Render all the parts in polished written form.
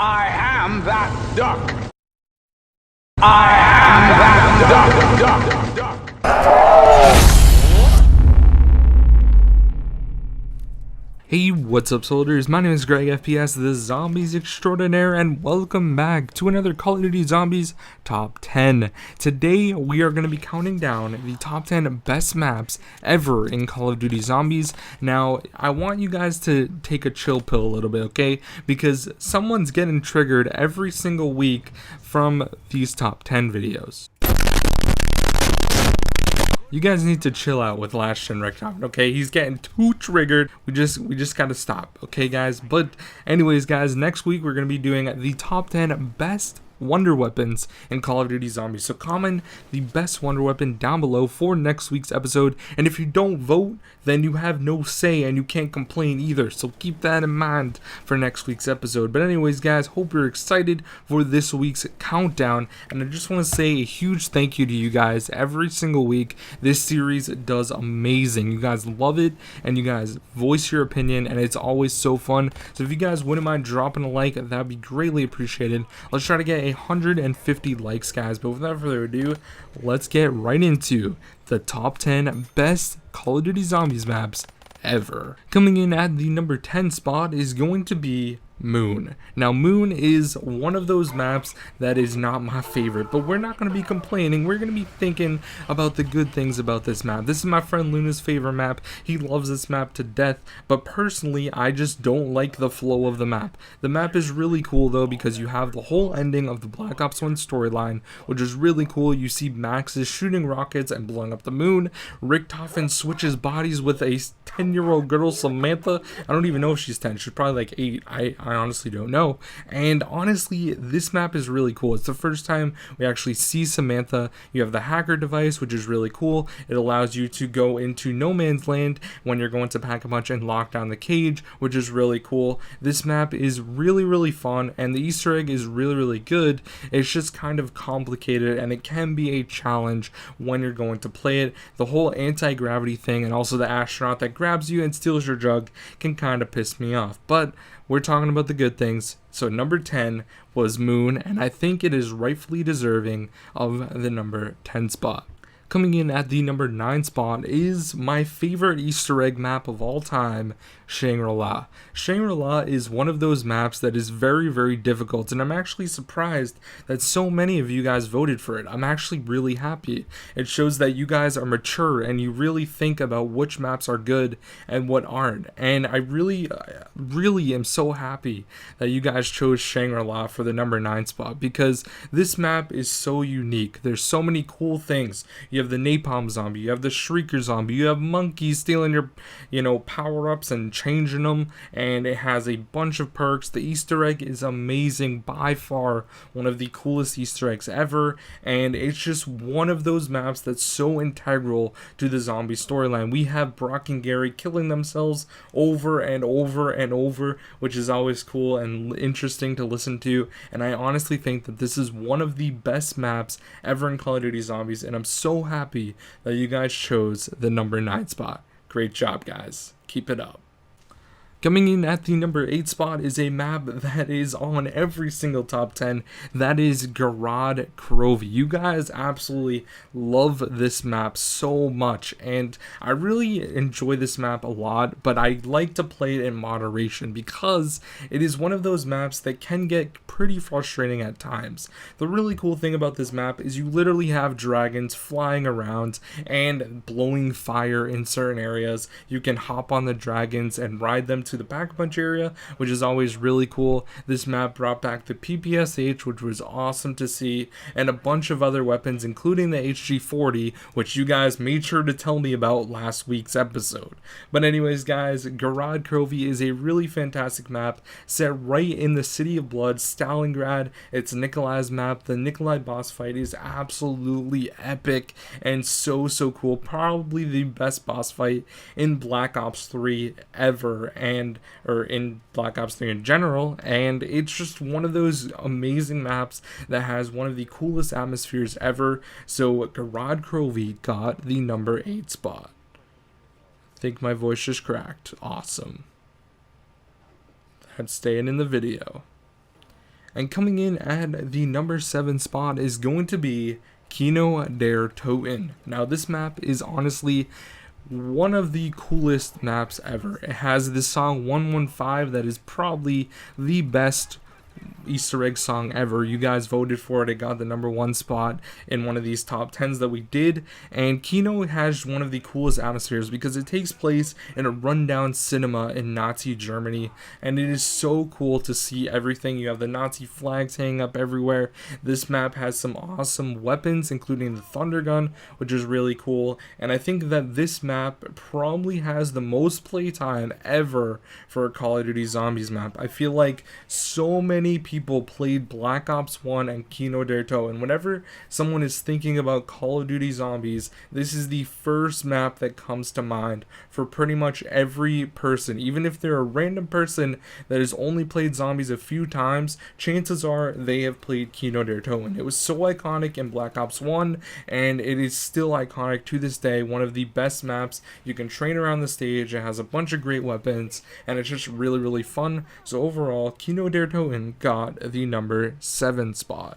I am that duck. I am that duck. Hey, what's up soldiers? My name is GregFPS, the Zombies Extraordinaire, and welcome back to another Call of Duty Zombies Top 10. Today, we are going to be counting down the top 10 best maps ever in Call of Duty Zombies. Now, I want you guys to take a chill pill a little bit, okay? Because someone's getting triggered every single week from these top 10 videos. You guys need to chill out with Last Gen Recon, okay? He's getting too triggered. We just gotta stop, okay, guys? But anyways, guys, next week we're gonna be doing the top 10 best wonder weapons in Call of Duty Zombies. So comment the best wonder weapon down below for next week's episode. And if you don't vote, then you have no say and you can't complain either. So keep that in mind for next week's episode. But anyways, guys, hope you're excited for this week's countdown. And I just want to say a huge thank you to you guys every single week. This series does amazing. You guys love it and you guys voice your opinion and it's always so fun. So if you guys wouldn't mind dropping a like, that'd be greatly appreciated. Let's try to get 150 likes, guys. But without further ado, let's get right into the top 10 best Call of Duty Zombies maps ever. Coming in at the number 10 spot is going to be Moon. Now, Moon is one of those maps that is not my favorite, but we're not going to be complaining. We're going to be thinking about the good things about this map. This is my friend Luna's favorite map. He loves this map to death, but personally, I just don't like the flow of the map. The map is really cool, though, because you have the whole ending of the Black Ops 1 storyline, which is really cool. You see Max is shooting rockets and blowing up the moon. Richtofen switches bodies with a 10-year-old girl, Samantha. I don't even know if she's 10. She's probably like 8. I honestly don't know. And honestly, this map is really cool. It's the first time we actually see Samantha. You have the hacker device, which is really cool. It allows you to go into no man's land when you're going to pack a punch and lock down the cage, which is really cool. This map is really fun, and the Easter egg is really good. It's just kind of complicated, and it can be a challenge when you're going to play it. The whole anti-gravity thing and also the astronaut that grabs you and steals your jug can kind of piss me off, but we're talking about the good things. So number 10 was Moon, and I think it is rightfully deserving of the number 10 spot. Coming in at the number 9 spot is my favorite Easter egg map of all time, Shangrila. Shangrila is one of those maps that is very difficult, and I'm actually surprised that so many of you guys voted for it. I'm actually really happy. It shows that you guys are mature and you really think about which maps are good and what aren't. And I really am so happy that you guys chose Shangrila for the number 9 spot, because this map is so unique. There's so many cool things. You have the napalm zombie, you have the shrieker zombie, you have monkeys stealing your power-ups and changing them, and it has a bunch of perks. The Easter egg is amazing, by far one of the coolest Easter eggs ever, and it's just one of those maps that's so integral to the zombie storyline. We have Brock and Gary killing themselves over and over, which is always cool and interesting to listen to, and I honestly think that this is one of the best maps ever in Call of Duty Zombies, and I'm so happy that you guys chose the number 9 spot. Great job, guys. Keep it up. Coming in at the number 8 spot is a map that is on every single top 10. That is Gorod Krovi. You guys absolutely love this map so much, and I really enjoy this map a lot, but I like to play it in moderation because it is one of those maps that can get pretty frustrating at times. The really cool thing about this map is you literally have dragons flying around and blowing fire in certain areas. You can hop on the dragons and ride them to the Pack-a-Punch area, which is always really cool. This map brought back the PPSH, which was awesome to see, and a bunch of other weapons, including the HG40, which you guys made sure to tell me about last week's episode. But anyways, guys, Gorod Krovi is a really fantastic map set right in the City of Blood, Stalingrad. It's Nikolai's map. The Nikolai boss fight is absolutely epic and so cool. Probably the best boss fight in Black Ops 3 ever, or in Black Ops 3 in general, and it's just one of those amazing maps that has one of the coolest atmospheres ever. So Gorod Krovi got the number 8 spot. I think my voice just cracked. Awesome. That's staying in the video. And coming in at the number 7 spot is going to be Kino Der Toten. Now this map is honestly one of the coolest maps ever. It has this song 115 that is probably the best Easter egg song ever. You guys voted for it. It got the number 1 spot in one of these top 10s that we did. And Kino has one of the coolest atmospheres because it takes place in a rundown cinema in Nazi Germany, and it is so cool to see everything. You have the Nazi flags hanging up everywhere. This map has some awesome weapons, including the thunder gun, which is really cool. And I think that this map probably has the most playtime ever for a Call of Duty Zombies map. I feel like so many people played Black Ops 1 and Kino Der Toten. Whenever someone is thinking about Call of Duty Zombies, this is the first map that comes to mind for pretty much every person. Even if they're a random person that has only played Zombies a few times, chances are they have played Kino Der Toten. It was so iconic in Black Ops 1, and it is still iconic to this day. One of the best maps. You can train around the stage. It has a bunch of great weapons, and it's just really, really fun. So overall, Kino Der Toten got the number 7 spot.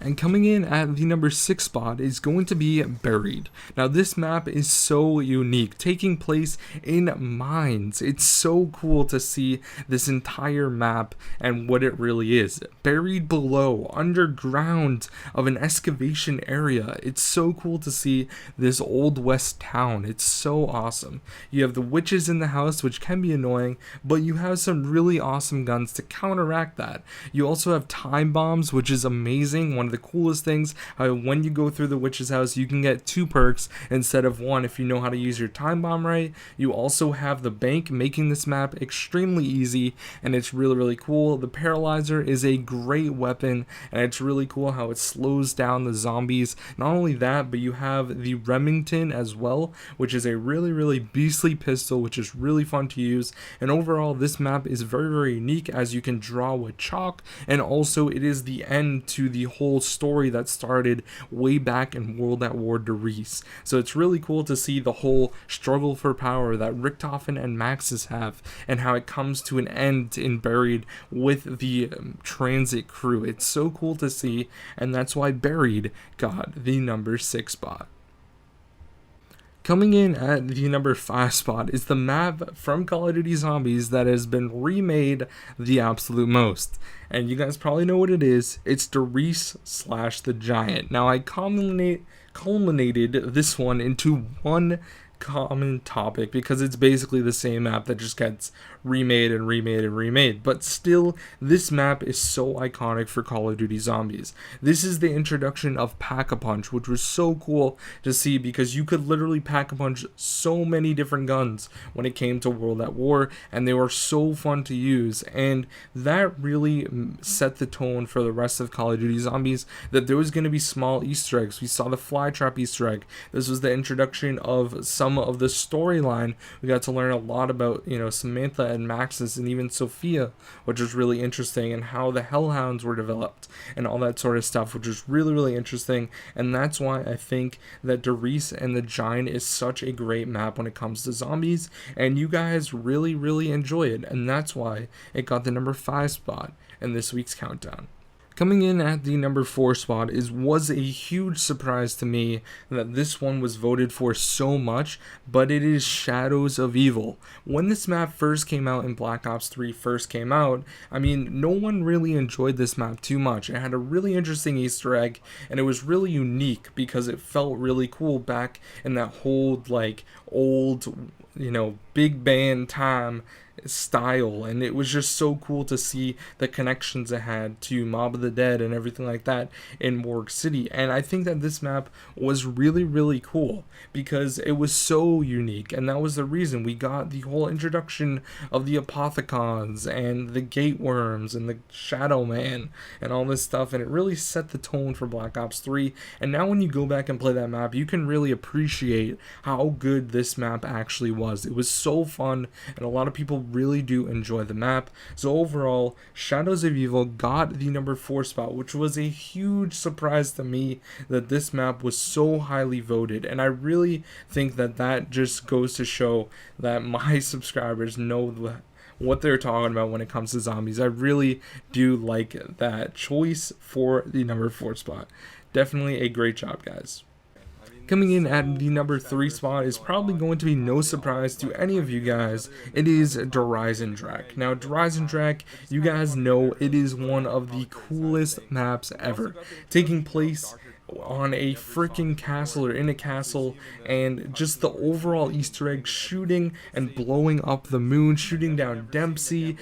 And coming in at the number 6 spot is going to be Buried. Now this map is so unique, taking place in mines. It's so cool to see this entire map and what it really is. Buried below, underground of an excavation area. It's so cool to see this old west town. It's so awesome. You have the witches in the house, which can be annoying, but you have some really awesome guns to counteract that. You also have time bombs, which is amazing. One of the coolest things, when you go through the witch's house, you can get 2 perks instead of 1 if you know how to use your time bomb right. You also have the bank, making this map extremely easy, and it's really, really cool. The paralyzer is a great weapon, and it's really cool how it slows down the zombies. Not only that, but you have the Remington as well, which is a really, really beastly pistol, which is really fun to use. And overall, this map is very, very unique, as you can draw with chalk, and also it is the end to the whole story that started way back in World at War to Ries. So it's really cool to see the whole struggle for power that Richthofen and Maxis have, and how it comes to an end in Buried with the transit crew. It's so cool to see, and that's why Buried got the number 6 spot. Coming in at the number 5 spot is the map from Call of Duty Zombies that has been remade the absolute most. And you guys probably know what it is. It's the Ries Giant. Now I culminated this one into one common topic because it's basically the same map that just gets remade and remade and remade, but still this map is so iconic for Call of Duty Zombies. This is the introduction of Pack-a-Punch, which was so cool to see because you could literally Pack-a-Punch so many different guns when it came to World at War, and they were so fun to use, and that really set the tone for the rest of Call of Duty Zombies, that there was going to be small Easter eggs. We saw the Flytrap Easter egg. This was the introduction of some of the storyline. We got to learn a lot about, Samantha and Maxis and even Sophia, which was really interesting, and how the Hellhounds were developed and all that sort of stuff, which was really, really interesting. And that's why I think that Ries and the Giant is such a great map when it comes to zombies, and you guys really, really enjoy it, and that's why it got the number 5 spot in this week's countdown. Coming in at the number 4 spot was a huge surprise to me that this one was voted for so much, but it is Shadows of Evil. When this map first came out and Black Ops 3 first came out, no one really enjoyed this map too much. It had a really interesting Easter egg, and it was really unique because it felt really cool back in that whole old, big band time style, and it was just so cool to see the connections it had to Mob of the Dead and everything like that in Morgue City. And I think that this map was really, really cool because it was so unique, and that was the reason we got the whole introduction of the Apothicons and the Gateworms and the Shadow Man and all this stuff, and it really set the tone for Black Ops 3. And now when you go back and play that map, you can really appreciate how good this map actually was. It was so fun, and a lot of people really do enjoy the map. So overall, Shadows of Evil got the number 4 spot, which was a huge surprise to me that this map was so highly voted, and I really think that just goes to show that my subscribers know what they're talking about when it comes to zombies. I really do like that choice for the number 4 spot. Definitely a great job, guys. Coming in at the number 3 spot is probably going to be no surprise to any of you guys. It is Ries Giant. Now, Ries Giant, you guys know it is one of the coolest maps ever, taking place on a freaking castle, or in a castle, and just the overall Easter egg, shooting and blowing up the moon, shooting down Dempsey,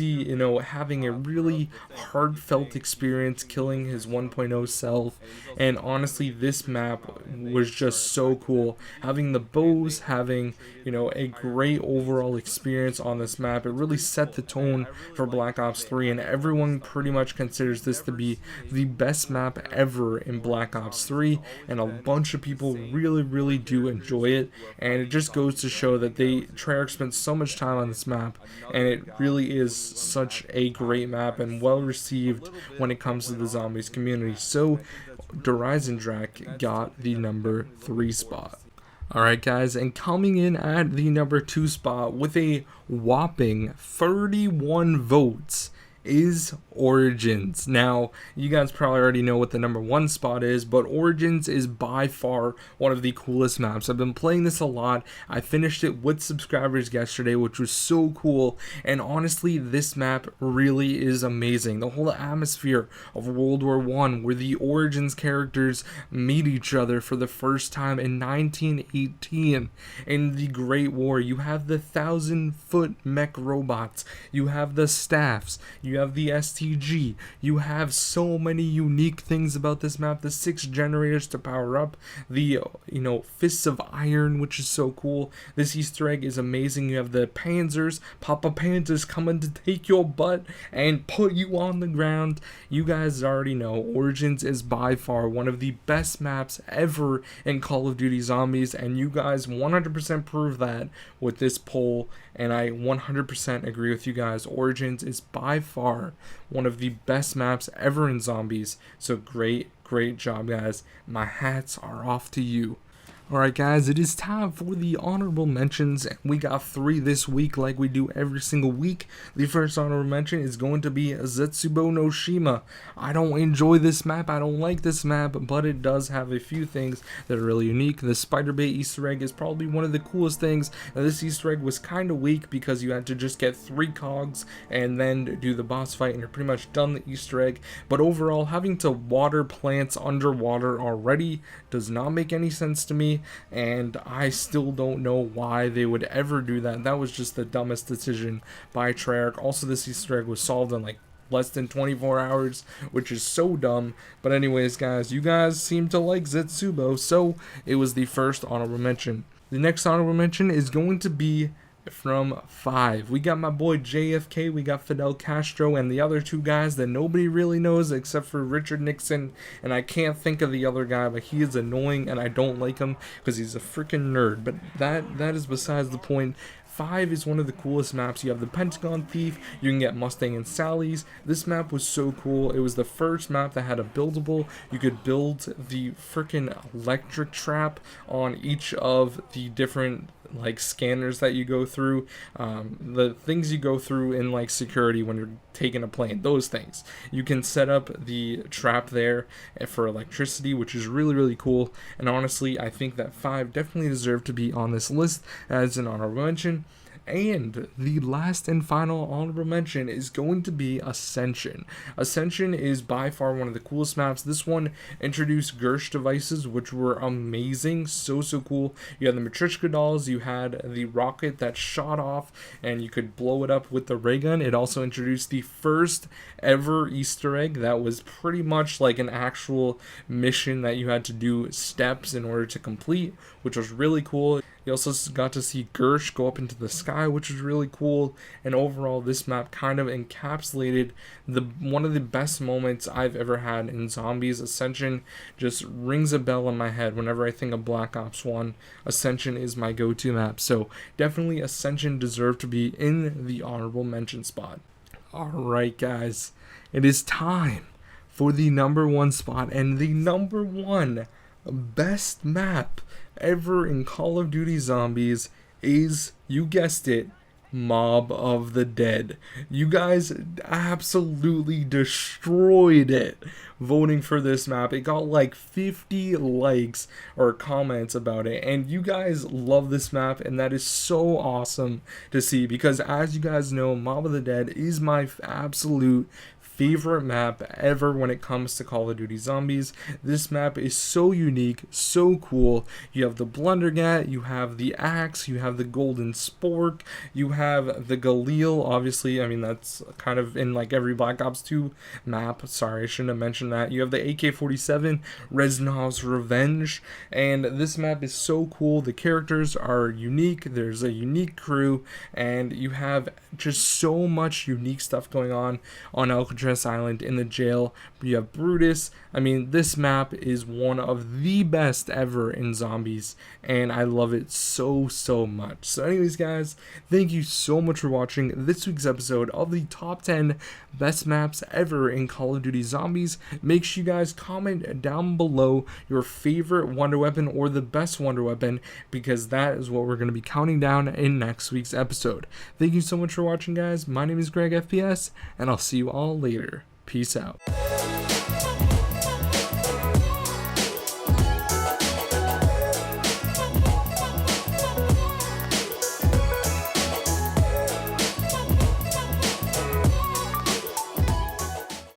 you know, having a really heartfelt experience, killing his 1.0 self. And honestly, this map was just so cool, having the bows, having, you know, a great overall experience on this map. It really set the tone for Black Ops 3, and everyone pretty much considers this to be the best map ever in Black Ops 3, and a bunch of people really do enjoy it. And it just goes to show that Treyarch spent so much time on this map, and it really is such a great map and well received when it comes to the zombies community. So Ries Giant got the number 3 spot. Alright guys, and coming in at the number 2 spot with a whopping 31 votes is Origins. Now, you guys probably already know what the number 1 spot is, but Origins is by far one of the coolest maps. I've been playing this a lot. I finished it with subscribers yesterday, which was so cool, and honestly, this map really is amazing. The whole atmosphere of World War I, where the Origins characters meet each other for the first time in 1918 in the Great War. You have the 1,000-foot mech robots, you have the staffs, you have the STG, you have so many unique things about this map. The 6 generators to power up, the fists of iron, which is so cool. This Easter egg is amazing. You have the Panzers, Papa Panzers coming to take your butt and put you on the ground. You guys already know Origins is by far one of the best maps ever in Call of Duty Zombies, and you guys 100% prove that with this poll, and I 100% agree with you guys. Origins is by far one of the best maps ever in Zombies. So great job, guys. My hats are off to you. Alright guys, it is time for the honorable mentions. We got 3 this week like we do every single week. The first honorable mention is going to be Zetsubo no Shima. I don't enjoy this map, I don't like this map, but it does have a few things that are really unique. The spider bait Easter egg is probably one of the coolest things. Now, this Easter egg was kind of weak because you had to just get 3 cogs and then do the boss fight and you're pretty much done the Easter egg. But overall, having to water plants underwater already does not make any sense to me, and I still don't know why they would ever do that. That was just the dumbest decision by Treyarch. Also, this Easter egg was solved in like less than 24 hours, which is so dumb. But anyways, guys, you guys seem to like Zetsubo, so it was the first honorable mention. The next honorable mention is going to be from 5. We got my boy JFK, we got Fidel Castro, and the other 2 guys that nobody really knows except for Richard Nixon, and I can't think of the other guy, but he is annoying and I don't like him because he's a freaking nerd. But that is besides the point. 5 is one of the coolest maps. You have the Pentagon Thief, you can get Mustang and Sally's. This map was so cool. It was the first map that had a buildable. You could build the freaking electric trap on each of the different like scanners that you go through, the things you go through in like security when you're taking a plane, those things. You can set up the trap there for electricity, which is really cool. And honestly, I think that 5 definitely deserve to be on this list as an honorable mention. And the last and final honorable mention is going to be Ascension. Ascension is by far one of the coolest maps. This one introduced Gersh devices, which were amazing, so cool. You had the Matryoshka dolls, you had the rocket that shot off, and you could blow it up with the ray gun. It also introduced the first ever Easter egg that was pretty much like an actual mission that you had to do steps in order to complete, which was really cool. You also got to see Gersh go up into the sky, which was really cool. And overall, this map kind of encapsulated one of the best moments I've ever had in Zombies. Ascension just rings a bell in my head whenever I think of Black Ops 1. Ascension is my go-to map. So definitely Ascension deserved to be in the honorable mention spot. Alright guys, it is time for the number 1 spot, and the number 1 best map ever in Call of Duty Zombies is, you guessed it, Mob of the Dead. You guys absolutely destroyed it voting for this map. It got like 50 likes or comments about it, and you guys love this map, and that is so awesome to see, because as you guys know, Mob of the Dead is my absolute favorite map ever when it comes to Call of Duty Zombies. This map is so unique, so cool. You have the Blundergat, you have the Axe, you have the Golden Spork, you have the Galil, obviously. I mean, that's kind of in like every Black Ops 2 map. Sorry, I shouldn't have mentioned that. You have the AK-47, Reznov's Revenge, and this map is so cool. The characters are unique, there's a unique crew, and you have just so much unique stuff going on Alcatraz Island in the jail. You have Brutus. I mean, this map is one of the best ever in Zombies, and I love it so much. So anyways, guys, thank you so much for watching this week's episode of the top 10 best maps ever in Call of Duty Zombies. Make sure you guys comment down below your favorite wonder weapon or the best wonder weapon, because that is what we're going to be counting down in next week's episode. Thank you so much for watching, guys. My name is GregFPS, and I'll see you all later. Peace out.